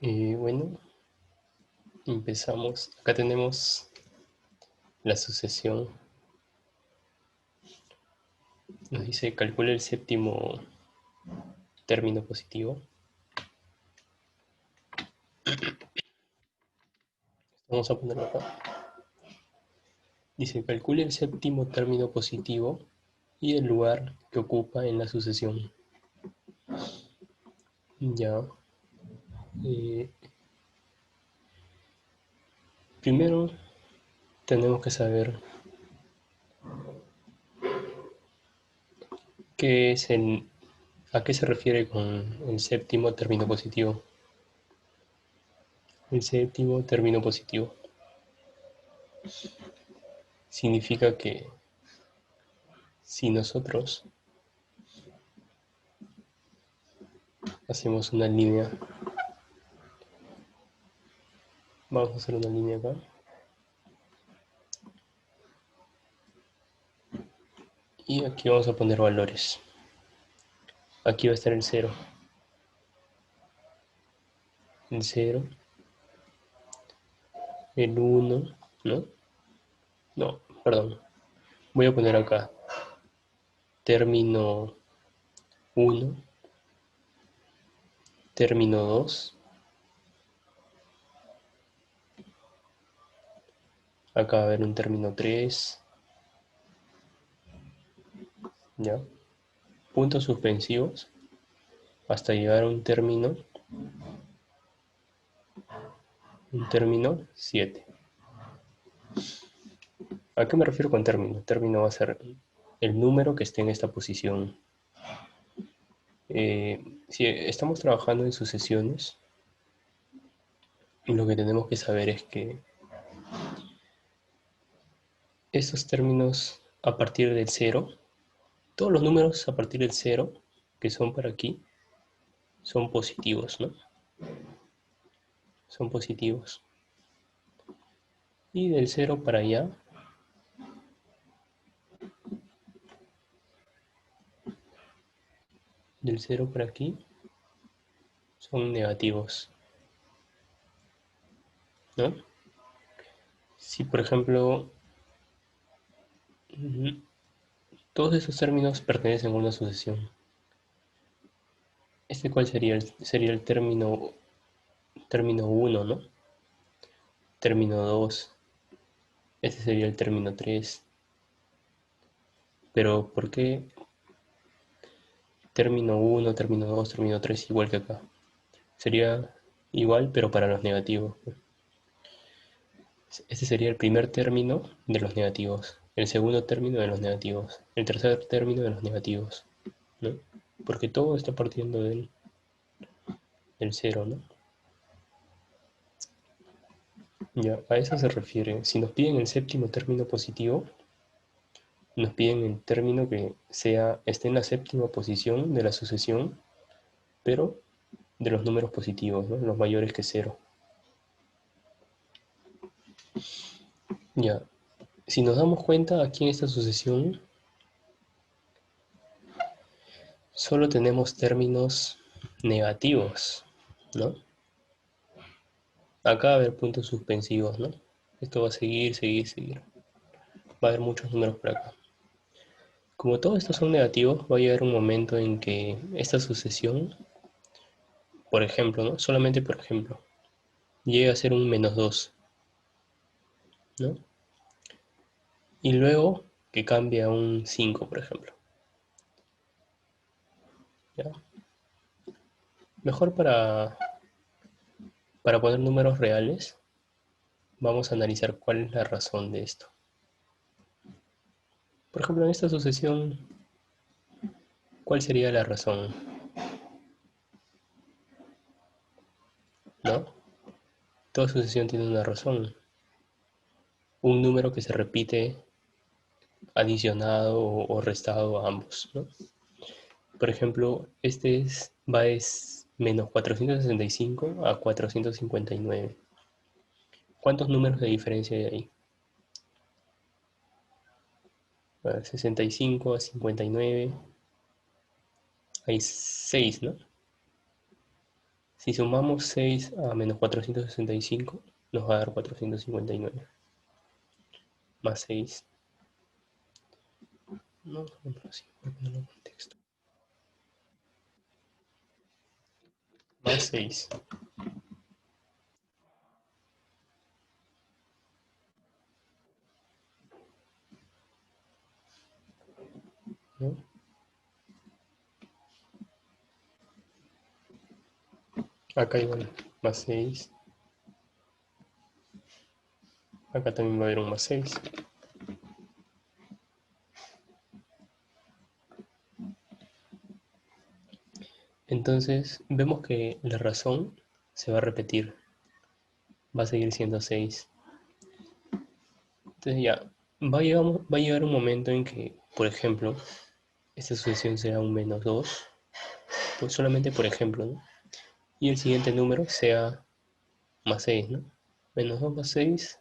Bueno, empezamos. Acá tenemos la sucesión. Nos dice calcula el séptimo término positivo. Vamos a ponerlo acá. Dice calcula el séptimo término positivo y el lugar que ocupa en la sucesión. Ya. Primero tenemos que saber a qué se refiere con el séptimo término positivo. El séptimo término positivo significa que si nosotros hacemos una línea, vamos a hacer una línea acá, y aquí vamos a poner valores. Aquí va a estar el 0, el 0, el 1, ¿no? No, perdón. Voy a poner acá término 1, término 2, acá va a haber un término 3, ¿ya? Puntos suspensivos hasta llegar a un término 7. ¿A qué me refiero con término? Término va a ser el número que esté en esta posición. Si estamos trabajando en sucesiones, lo que tenemos que saber es que estos términos a partir del 0, todos los números a partir del 0, que son para aquí, son positivos, ¿no? Son positivos. Y del 0 para allá, del 0 para aquí, son negativos, ¿no? Si, por ejemplo, todos esos términos pertenecen a una sucesión, ¿cuál sería? Sería el término 1, ¿no? Término 2, este sería el término 3. Pero ¿por qué término 1, término 2, término 3 igual que acá? Sería igual, pero para los negativos. Este sería el primer término de los negativos, el segundo término de los negativos, el tercer término de los negativos, ¿no? Porque todo está partiendo del 0, ¿no? Ya, a eso se refiere. Si nos piden el séptimo término positivo, nos piden el término que esté en la séptima posición de la sucesión, pero de los números positivos, ¿no? Los mayores que 0. Ya, si nos damos cuenta, aquí en esta sucesión solo tenemos términos negativos, ¿no? Acá va a haber puntos suspensivos, ¿no? Esto va a seguir, seguir, seguir. Va a haber muchos números por acá. Como todos estos son negativos, va a llegar un momento en que esta sucesión, por ejemplo, ¿no? Solamente por ejemplo, llega a ser un -2, ¿no? Y luego que cambie a un 5, por ejemplo. ¿Ya? Mejor para poner números reales, vamos a analizar cuál es la razón de esto. Por ejemplo, en esta sucesión, ¿cuál sería la razón? ¿No? Toda sucesión tiene una razón. Un número que se repite adicionado o restado a ambos, ¿no? Por ejemplo, va es menos 465 a 459. ¿Cuántos números de diferencia hay ahí? A ver, 65 a 59. Hay 6, ¿no? Si sumamos 6 a menos 465, nos va a dar 459. Más 6. No, no, así, voy a ponerlo en contexto. Más 6. ¿No? Acá igual, más 6. Acá también va a haber un más 6. Entonces, vemos que la razón se va a repetir. Va a seguir siendo 6. Entonces ya, va a llegar un momento en que, por ejemplo, esta sucesión sea un menos 2, pues solamente por ejemplo, ¿no? Y el siguiente número sea más 6, ¿no? Menos 2 más 6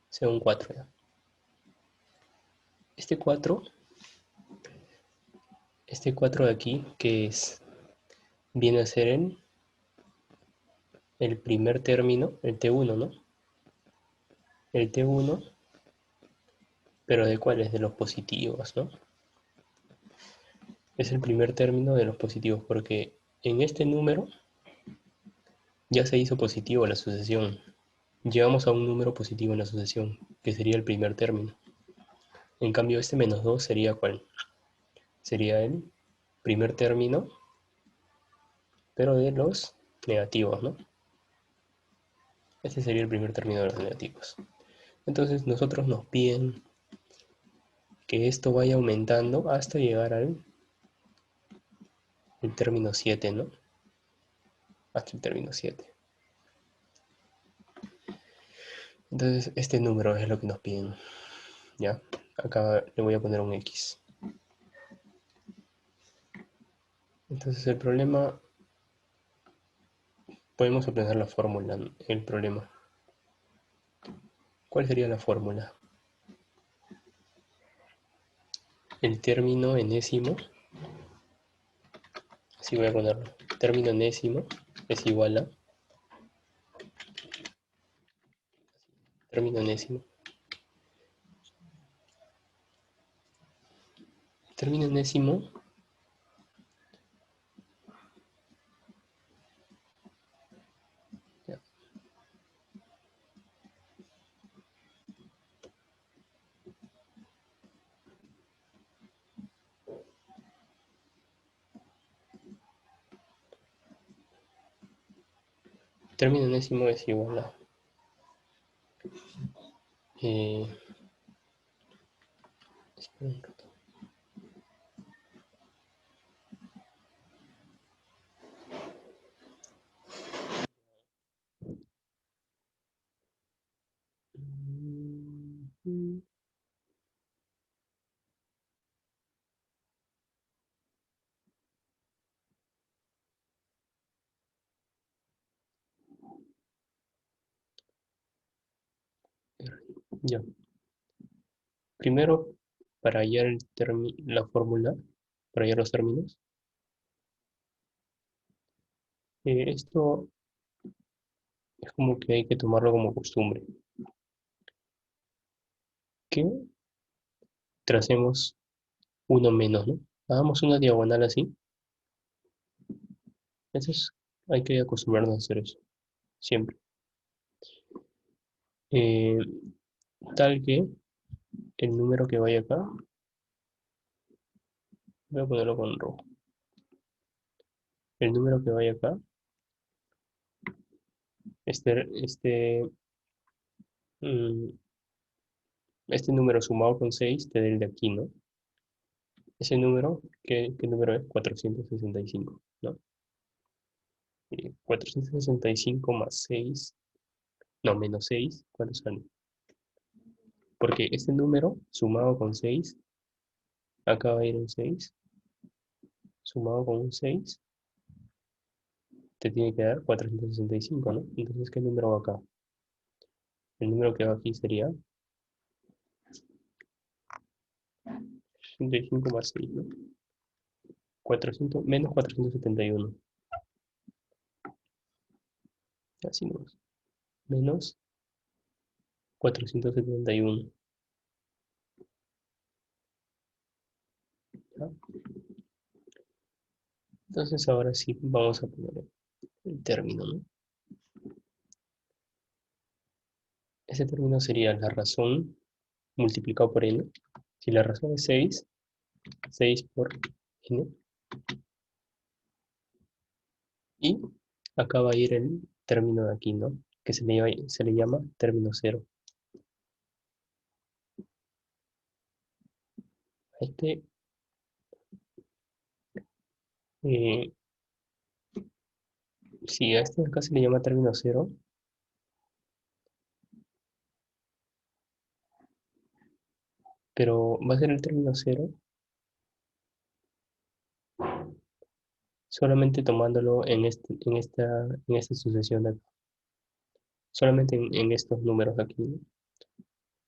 sea un 4, ¿ya? Este 4, este 4 de aquí, que es, viene a ser el primer término, el T1, ¿no? El T1, pero ¿de cuáles? De los positivos, ¿no? Es el primer término de los positivos, porque en este número ya se hizo positivo la sucesión. Llegamos a un número positivo en la sucesión, que sería el primer término. En cambio, este menos 2 sería ¿cuál? Sería el primer término, pero de los negativos, ¿no? Este sería el primer término de los negativos. Entonces nosotros nos piden que esto vaya aumentando hasta llegar al el término 7, ¿no? Hasta el término 7. Entonces este número es lo que nos piden, ¿ya? Acá le voy a poner un X. Entonces el problema, podemos aprender la fórmula, el problema. ¿Cuál sería la fórmula? El término enésimo, así voy a ponerlo, término enésimo es igual a término enésimo. Término enésimo ya, término enésimo es igual a eh, espera un rato. Ya. Primero, para hallar la fórmula, para hallar los términos, esto es como que hay que tomarlo como costumbre, que tracemos uno menos, ¿no? Hagamos una diagonal así. Eso es, hay que acostumbrarnos a hacer eso, siempre. Eh, Tal que el número que vaya acá, voy a ponerlo con rojo. El número que vaya acá, mm, este número sumado con 6 te da el de aquí, ¿no? Ese número, ¿qué número es? 465, ¿no? 465 más 6, no, menos 6, ¿cuánto sale? Porque este número sumado con 6, acá va a ir un 6, sumado con un 6, te tiene que dar 465, ¿no? Entonces, ¿qué número va acá? El número que va aquí sería 65 más 6, ¿no? 400, menos 471. Así no. Menos 471. ¿Ya? Entonces ahora sí vamos a poner el término, ¿no? Ese término sería la razón multiplicado por n. Si la razón es 6, 6 por n. Y acá va a ir el término de aquí, ¿no? Que se le llama término cero. Este, eh, si a este de acá se le llama término cero, pero va a ser el término cero solamente tomándolo en esta sucesión de acá. Solamente en estos números aquí, ¿no?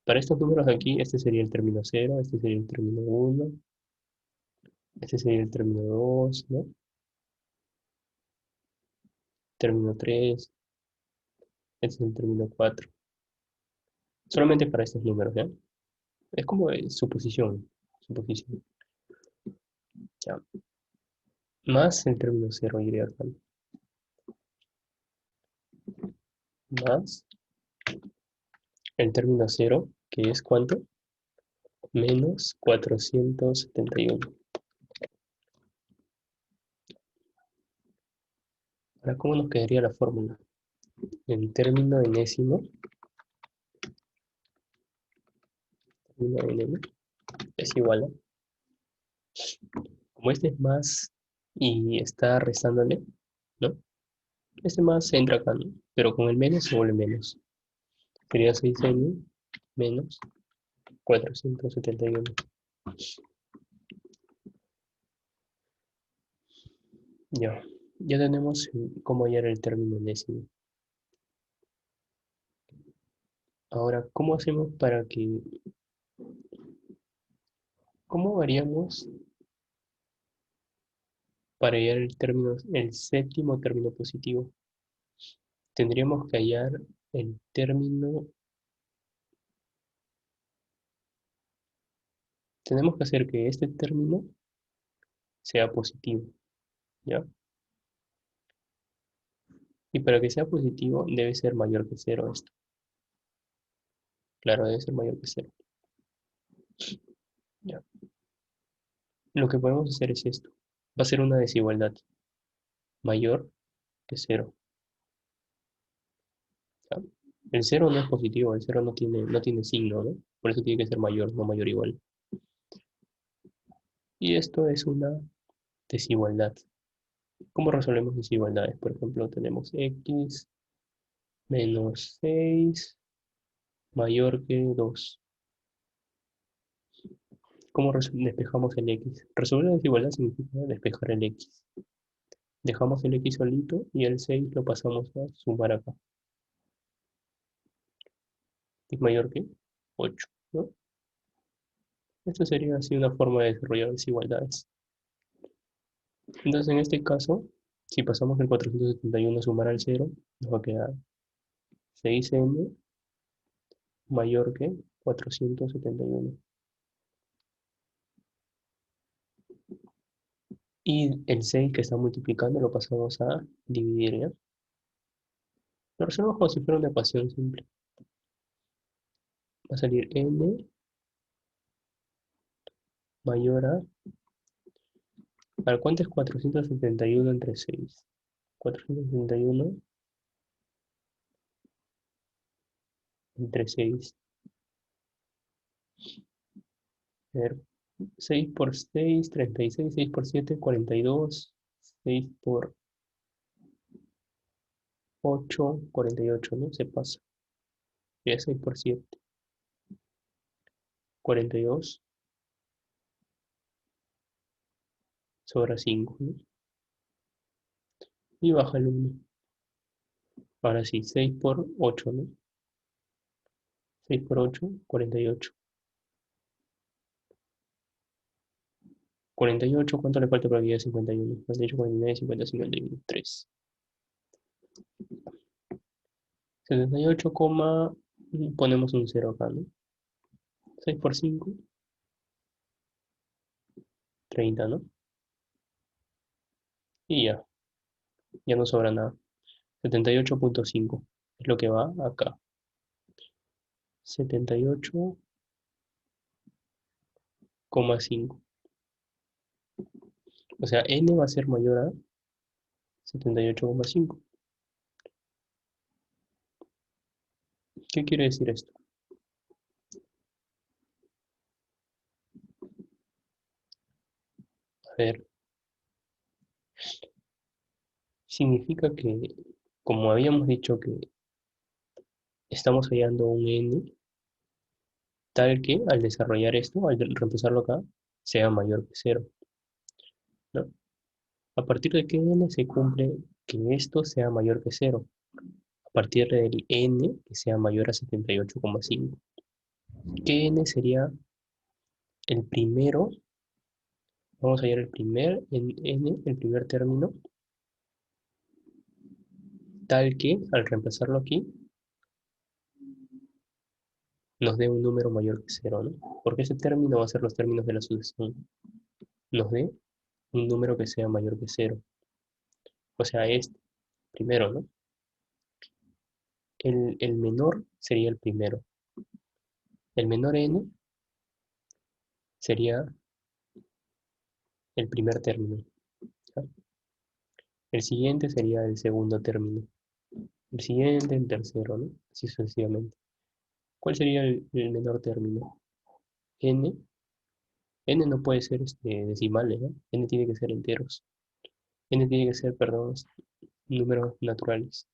Para estos números aquí, este sería el término cero, este sería el término uno, este sería el término 2, ¿no? Término 3, este es el término 4. Solamente para estos números, ¿ya? Es como suposición, suposición, ¿ya? Más el término cero y acá, más el término cero, que es ¿cuánto? Menos 471. Ahora, ¿cómo nos quedaría la fórmula? El término enésimo, término enésimo, es igual a, como este es más y está restándole, ¿no? Este más entra acá, ¿no? Pero con el menos se vuelve menos. Sería 6n menos 471. Ya, ya tenemos cómo hallar el término enésimo. Ahora, ¿cómo hacemos para que, cómo haríamos para hallar el término, el séptimo término positivo? Tendríamos que hallar el término, tenemos que hacer que este término sea positivo, ¿ya? Y para que sea positivo debe ser mayor que cero esto. Claro, debe ser mayor que cero. ¿Ya? Lo que podemos hacer es esto. Va a ser una desigualdad mayor que cero. ¿Ya? El cero no es positivo, el cero no tiene signo, ¿no? Por eso tiene que ser mayor, no mayor igual. Y esto es una desigualdad. ¿Cómo resolvemos desigualdades? Por ejemplo, tenemos x menos 6 mayor que 2. ¿Cómo despejamos el x? Resolver la desigualdad significa despejar el x. Dejamos el x solito y el 6 lo pasamos a sumar acá. Es mayor que 8, ¿no? Esto sería así una forma de desarrollar desigualdades. Entonces, en este caso, si pasamos el 471 a sumar al 0, nos va a quedar 6n mayor que 471. Y el 6 que está multiplicando lo pasamos a dividir, ¿ya? Lo resolvemos como si fuera una ecuación simple. Va a salir n mayor a ver, ¿cuánto es 471 entre 6? 471 entre 6. A ver, 6 por 6, 36, 6 por 7, 42, 6 por 8, 48, ¿no? Se pasa. Ya 6 por 7, 42, sobra 5, ¿no? Y baja el 1. Ahora sí, 6 por 8, ¿no? 6 por 8, 48. 48, ¿cuánto le falta para que llegue a 51? 48, 49, 50, 51, 3. 78, ponemos un 0 acá, ¿no? 6 por 5, 30, ¿no? Y ya no sobra nada. 78,5 es lo que va acá. 78,5. O sea, n va a ser mayor a 78,5. ¿Qué quiere decir esto? A ver, significa que, como habíamos dicho que estamos hallando un n, tal que al desarrollar esto, al reemplazarlo acá, sea mayor que cero, ¿no? A partir de que n se cumple que esto sea mayor que cero, a partir del n que sea mayor a 78,5. ¿Qué n sería el primero? Vamos a hallar el primer en n, el primer término, tal que al reemplazarlo aquí nos dé un número mayor que cero, ¿no? Porque ese término va a ser los términos de la sucesión. Nos dé un número que sea mayor que cero. O sea, este primero, ¿no? El menor sería el primero. El menor n sería el primer término, ¿ya? El siguiente sería el segundo término. El siguiente, el tercero, ¿no? Así sucesivamente. ¿Cuál sería el menor término? N. N no puede ser decimales, ¿no? N tiene que ser enteros. N tiene que ser, perdón, números naturales.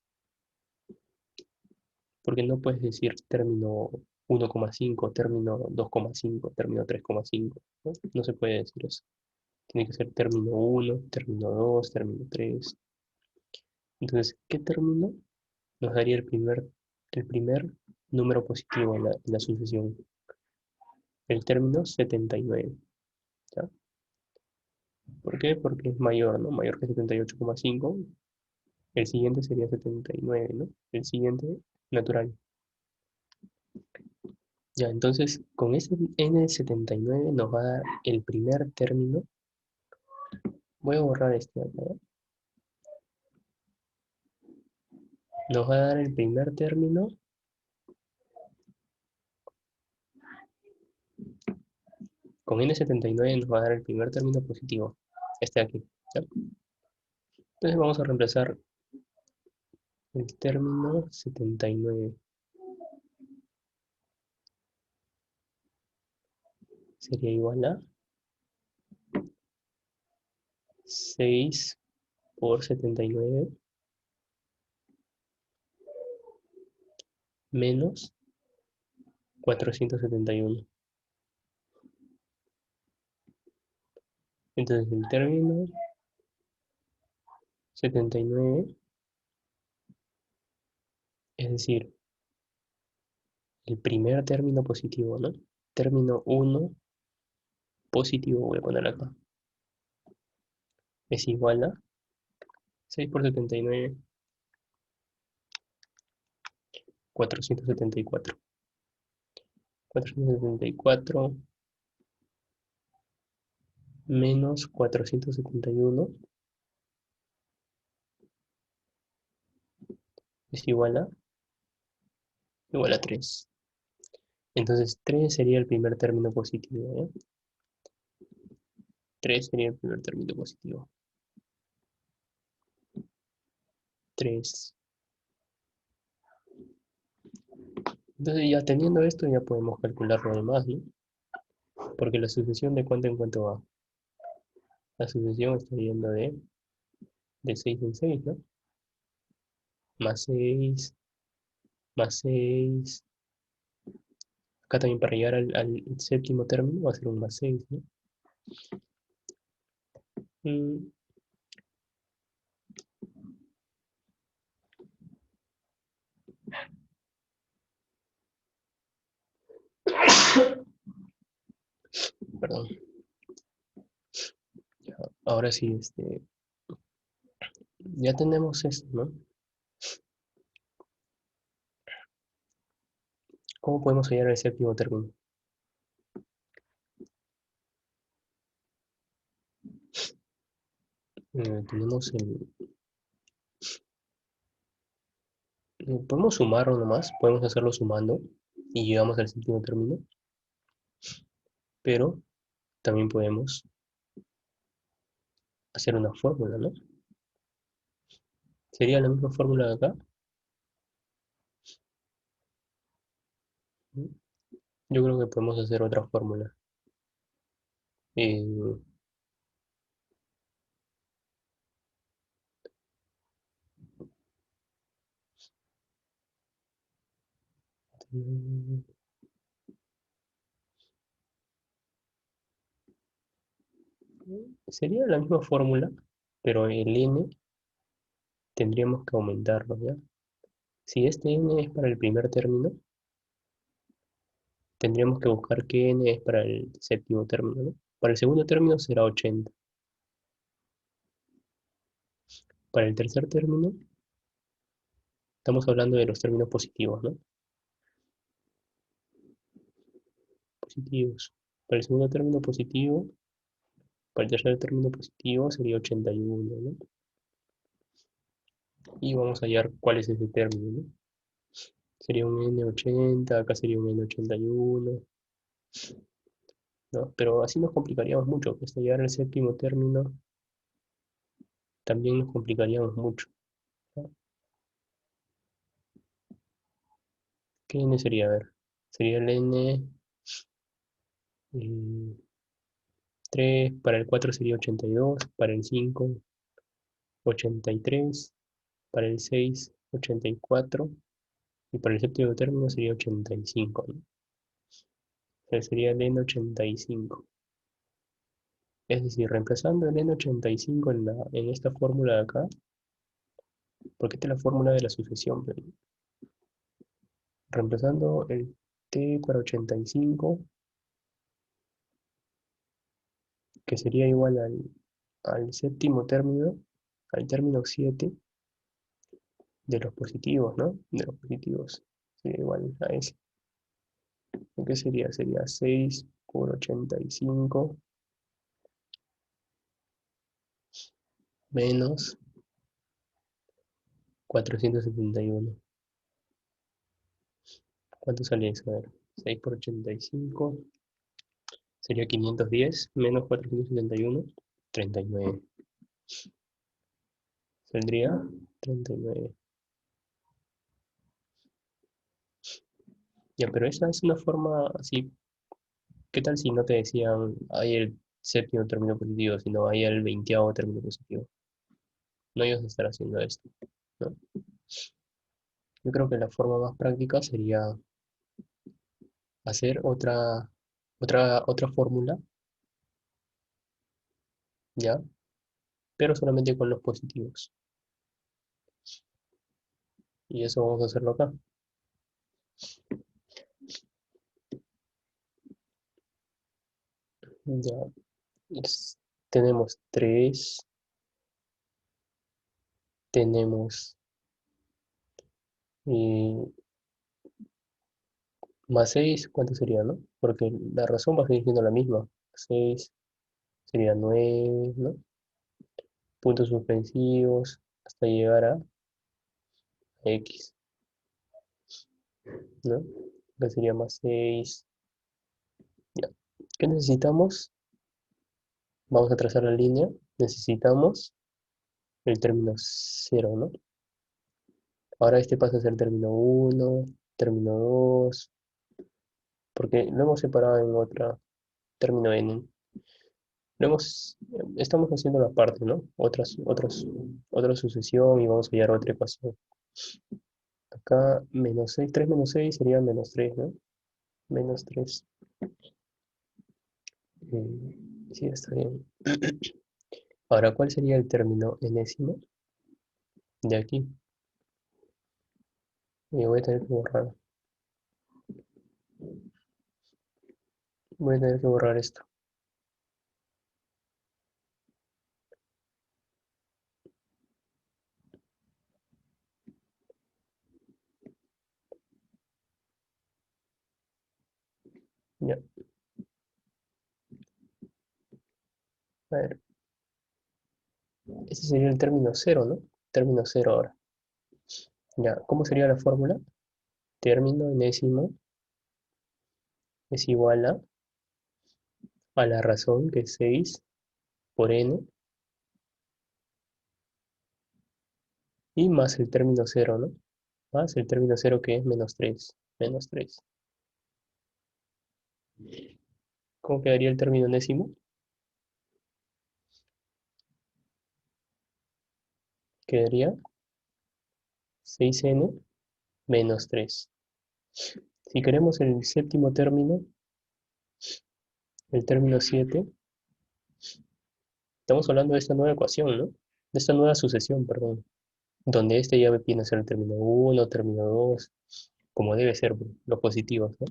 Porque no puedes decir término 1,5, término 2,5, término 3,5, ¿no? No se puede decir eso. Tiene que ser término 1, término 2, término 3. Entonces, ¿qué término nos daría el primer número positivo en la sucesión? El término 79. ¿Ya? ¿Por qué? Porque es mayor, ¿no? Mayor que 78,5. El siguiente sería 79, ¿no? El siguiente natural. Ya, entonces con ese n de 79 nos va a dar el primer término. Voy a borrar este de acá, ¿ya? Nos va a dar el primer término. Con n79 nos va a dar el primer término positivo. Este de aquí, ¿ya? Entonces vamos a reemplazar el término 79. Sería igual a 6 por 79 menos 471. Entonces el término 79, es decir, el primer término positivo, ¿no? Término 1 positivo, voy a poner acá, es igual a 6 por 79, 474. 474 menos 471 es igual a 3. Entonces 3 sería el primer término positivo, ¿eh? 3 sería el primer término positivo. 3. Entonces ya teniendo esto ya podemos calcular lo demás, ¿no? Porque la sucesión de cuánto en cuánto va. La sucesión está yendo de 6 en 6, ¿no? Más 6, más 6. Acá también para llegar al séptimo término va a ser un más 6, ¿no? Mm, perdón. Ya, ahora sí, ya tenemos esto, ¿no? ¿Cómo podemos hallar el séptimo término? Tenemos podemos sumarlo nomás, podemos hacerlo sumando y llegamos al séptimo término, pero también podemos hacer una fórmula, ¿no? Sería la misma fórmula de acá. Yo creo que podemos hacer otra fórmula. Eh, mm, sería la misma fórmula, pero el n tendríamos que aumentarlo, ¿ya? Si este n es para el primer término, tendríamos que buscar qué n es para el séptimo término, ¿no? Para el segundo término será 80. Para el tercer término, estamos hablando de los términos positivos, ¿no? Positivos. Para el segundo término positivo, para el tercer término positivo sería 81, ¿no? Y vamos a hallar cuál es ese término, ¿no? Sería un N80, acá sería un N81, ¿no? Pero así nos complicaríamos mucho, pues hallar el séptimo término también nos complicaríamos mucho, ¿no? ¿Qué N sería? A ver, sería el N3, para el 4 sería 82, para el 5, 83, para el 6, 84, y para el séptimo término sería 85, ¿no? O sea, sería el N85. Es decir, reemplazando el N85 en esta fórmula de acá, porque esta es la fórmula de la sucesión, pero reemplazando el T para 85, que sería igual al séptimo término, al término 7 de los positivos, ¿no? De los positivos, sería igual a ese. ¿Qué sería? Sería 6 por 85 menos 471. ¿Cuánto sale eso? A ver, 6 por 85 sería 510 menos 471, 39. Saldría 39. Ya, pero esa es una forma así. ¿Qué tal si no te decían hay el séptimo término positivo, sino hay el 20º término positivo? No ibas a estar haciendo esto, ¿no? Yo creo que la forma más práctica sería hacer otra fórmula, ¿ya? Pero solamente con los positivos. Y eso vamos a hacerlo acá. Ya, tenemos 3, tenemos eh, más 6, ¿cuánto sería, no? Porque la razón va a seguir siendo la misma. 6 sería 9, ¿no? Puntos suspensivos hasta llegar a X, ¿no? Acá sería más 6. Ya. ¿Qué necesitamos? Vamos a trazar la línea. Necesitamos el término 0, ¿no? Ahora este pasa a ser término 1, término 2, porque lo hemos separado en otra, término n. Estamos haciendo la parte, ¿no? Otra sucesión y vamos a hallar otra ecuación. Acá menos 6, 3 menos 6 sería menos 3, ¿no? Menos 3. Sí, está bien. Ahora, ¿cuál sería el término enésimo de aquí? Voy a tener que borrar. Voy a tener que borrar esto. Ya, a ver, este sería el término cero, ¿no? Término cero ahora. Ya, ¿cómo sería la fórmula? Término enésimo es igual a la razón, que es 6 por n, y más el término cero, ¿no? Más el término cero, que es menos 3. Menos 3. ¿Cómo quedaría el término enésimo? Quedaría 6n menos 3. Si queremos el séptimo término, el término 7, estamos hablando de esta nueva ecuación, ¿no? De esta nueva sucesión, perdón, donde este ya viene a ser el término uno, término 2, como debe ser, pues, los positivos, ¿no?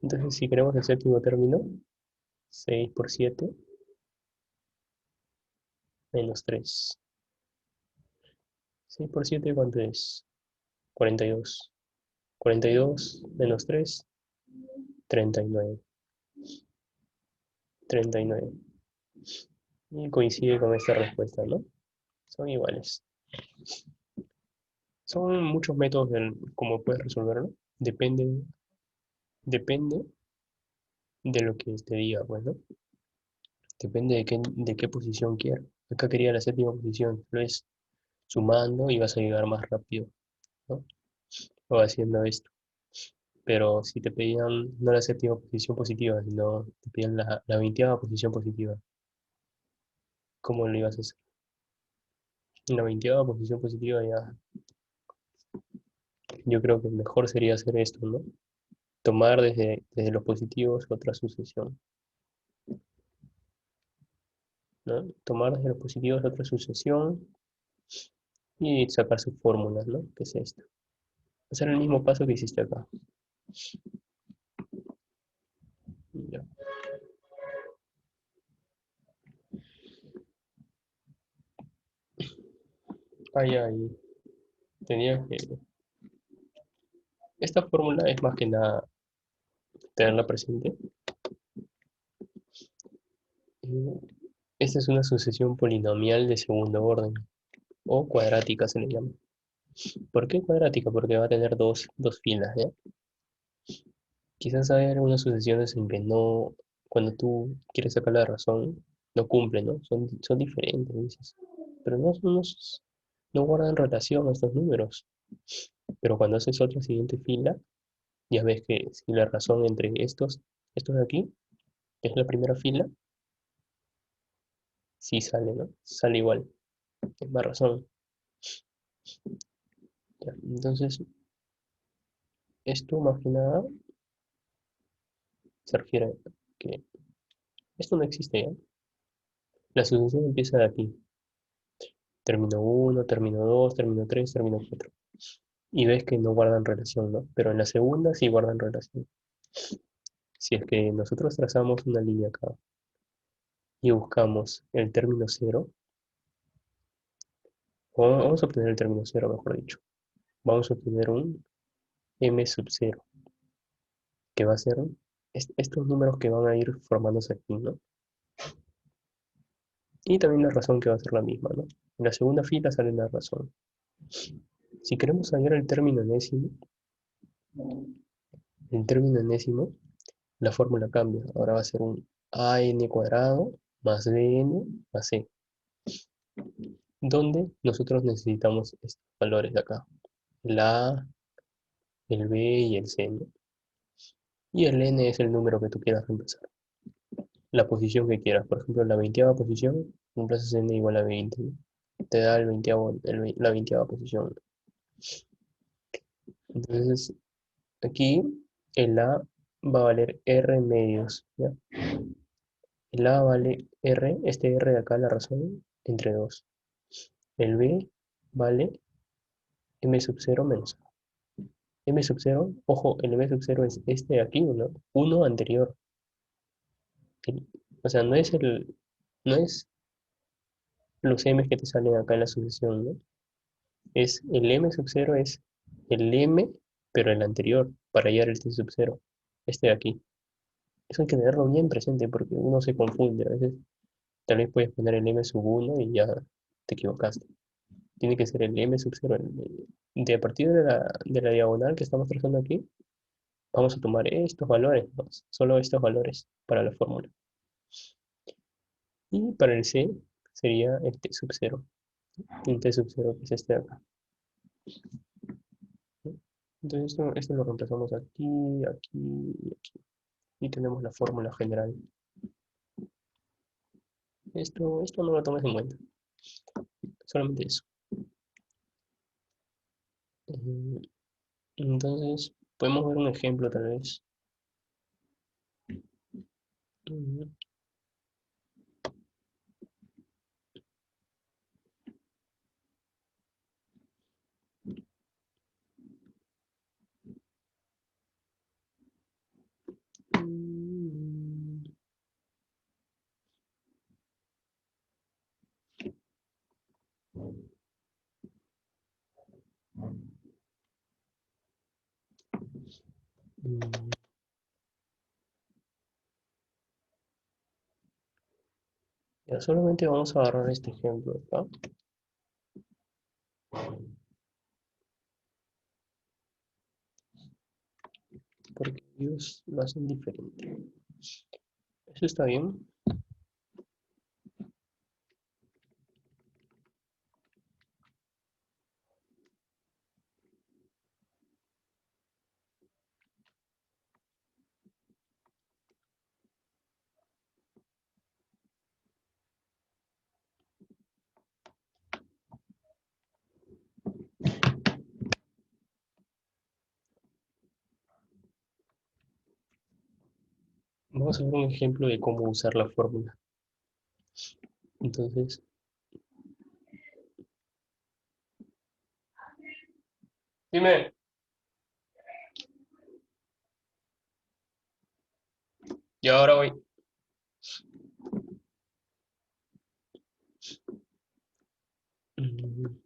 Entonces, si queremos el séptimo término, 6 por 7 menos 3. 6 por 7, ¿cuánto es? 42. 42 menos 3, 39. 39. Y coincide con esta respuesta, ¿no? Son iguales. Son muchos métodos del cómo puedes resolverlo. Depende de lo que te diga, pues, ¿no? Depende de qué posición quieras. Acá quería la séptima posición, lo es sumando y vas a llegar más rápido, ¿no? O haciendo esto. Pero si te pedían no la séptima posición positiva, sino te pedían la 20ª posición positiva, ¿cómo lo ibas a hacer? En la 20ª posición positiva ya, yo creo que mejor sería hacer esto, ¿no? Tomar desde los positivos otra sucesión, ¿no? Tomar desde los positivos otra sucesión y sacar sus fórmulas, ¿no? Que es esto. Hacer el mismo paso que hiciste acá. Ya. Ahí tenía que... Esta fórmula es más que nada tenerla presente. Eh, Esta es una sucesión polinomial de segundo orden, o cuadrática se le llama. ¿Por qué cuadrática? Porque va a tener dos filas, ¿ya? Quizás hay algunas sucesiones en que no, cuando tú quieres sacar la razón, no cumplen, ¿no? Son diferentes, dices. Pero no guardan relación a estos números. Pero cuando haces otra siguiente fila, ya ves que si la razón entre estos de aquí, que es la primera fila, sí sale, ¿no? Sale igual, es más razón. Ya. Entonces, esto más que nada se refiere a que esto no existe, ¿ya? La sucesión empieza de aquí. Término uno, término 2, término 3, término 4. Y ves que no guardan relación, ¿no? Pero en la segunda sí guardan relación. Si es que nosotros trazamos una línea acá y buscamos el término cero, o vamos a obtener el término cero, mejor dicho. Vamos a obtener un m sub 0, que va a ser estos números que van a ir formándose aquí, ¿no? Y también la razón, que va a ser la misma, ¿no? En la segunda fila sale la razón. Si queremos hallar el término enésimo, la fórmula cambia. Ahora va a ser un an cuadrado más bn más c, donde nosotros necesitamos estos valores de acá. El a, el b y el c, ¿no? Y el n es el número que tú quieras reemplazar. La posición que quieras. Por ejemplo, la 20ª posición, reemplazas n igual a 20, ¿no? Te da la 20ª posición. Entonces, aquí el a va a valer r medios, ¿ya? El a vale r, este r de acá, la razón, entre 2. El b vale m sub 0 menos a. M sub 0, ojo, el m sub 0 es este de aquí, ¿no? Uno anterior. O sea, no es los m que te salen acá en la sucesión, ¿no? Es el m sub 0 es el m, pero el anterior, para hallar el t sub 0. este de aquí. Eso hay que tenerlo bien presente porque uno se confunde. A veces tal vez puedes poner el m sub 1 y ya te equivocaste. Tiene que ser el m sub 0. De a partir de la diagonal que estamos trazando aquí, vamos a tomar estos valores, ¿no? Solo estos valores para la fórmula. Y para el c sería el t sub 0. Un t sub 0 que es este de acá, ¿no? Entonces esto lo reemplazamos aquí, aquí y aquí. Y tenemos la fórmula general. Esto no lo tomes en cuenta, solamente eso. Eh, Entonces, podemos ver un ejemplo tal vez. Mm, mm, mm. Ya solamente vamos a agarrar este ejemplo acá, porque ellos lo hacen diferente. Eso está bien. Vamos a ver un ejemplo de cómo usar la fórmula. Entonces, dime. Y ahora voy. Mm,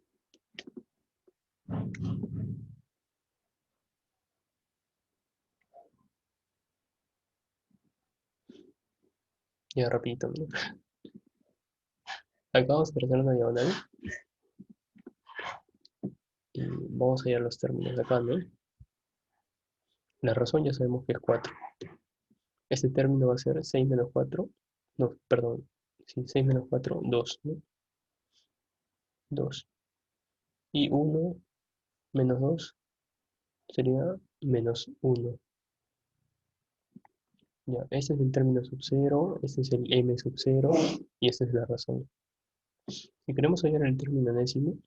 Ya repito, ¿no? Acá vamos a trazar una diagonal y vamos a ir a los términos de acá, ¿no? La razón ya sabemos que es 4. Este término va a ser 6 menos 4. No, perdón. Sí, 6 menos 4, 2, ¿no? 2. Y 1 menos 2 sería menos 1. Ya, este es el término sub 0, este es el m sub 0 y esta es la razón. Si queremos hallar el término enésimo,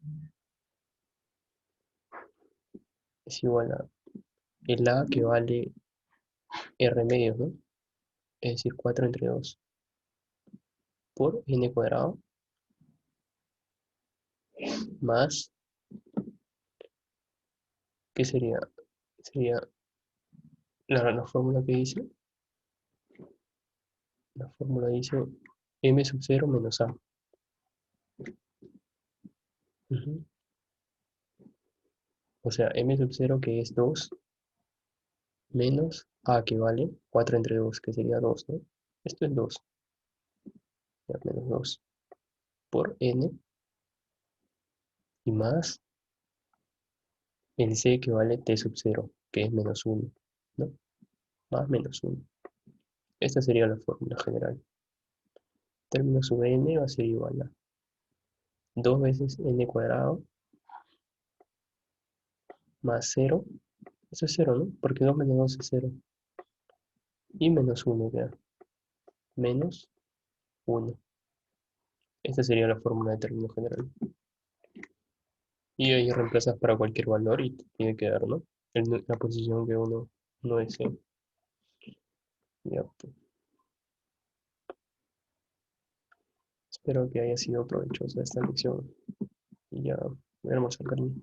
es igual a el a que vale r medios, ¿no? Es decir, 4 entre 2 por n cuadrado más, ¿qué sería? Sería la fórmula que dice, la fórmula dice m sub 0 menos a. Ujú. O sea, m sub 0 que es 2 menos a que vale 4 entre 2 que sería 2, ¿no? Esto es 2, ya, menos 2 por n y más el c que vale t sub 0 que es menos 1, ¿no? Más menos 1. Esta sería la fórmula general. Término sub n va a ser igual a 2 veces n cuadrado más 0. Eso es 0, ¿no? Porque 2 menos 2 es 0. Y menos 1 queda. Menos 1. Esta sería la fórmula de término general. Y ahí reemplazas para cualquier valor y te tiene que dar, ¿no? La posición que uno desee. Ya, pues. Espero que haya sido provechosa esta lección. Y ya, voy a almorzar, carne.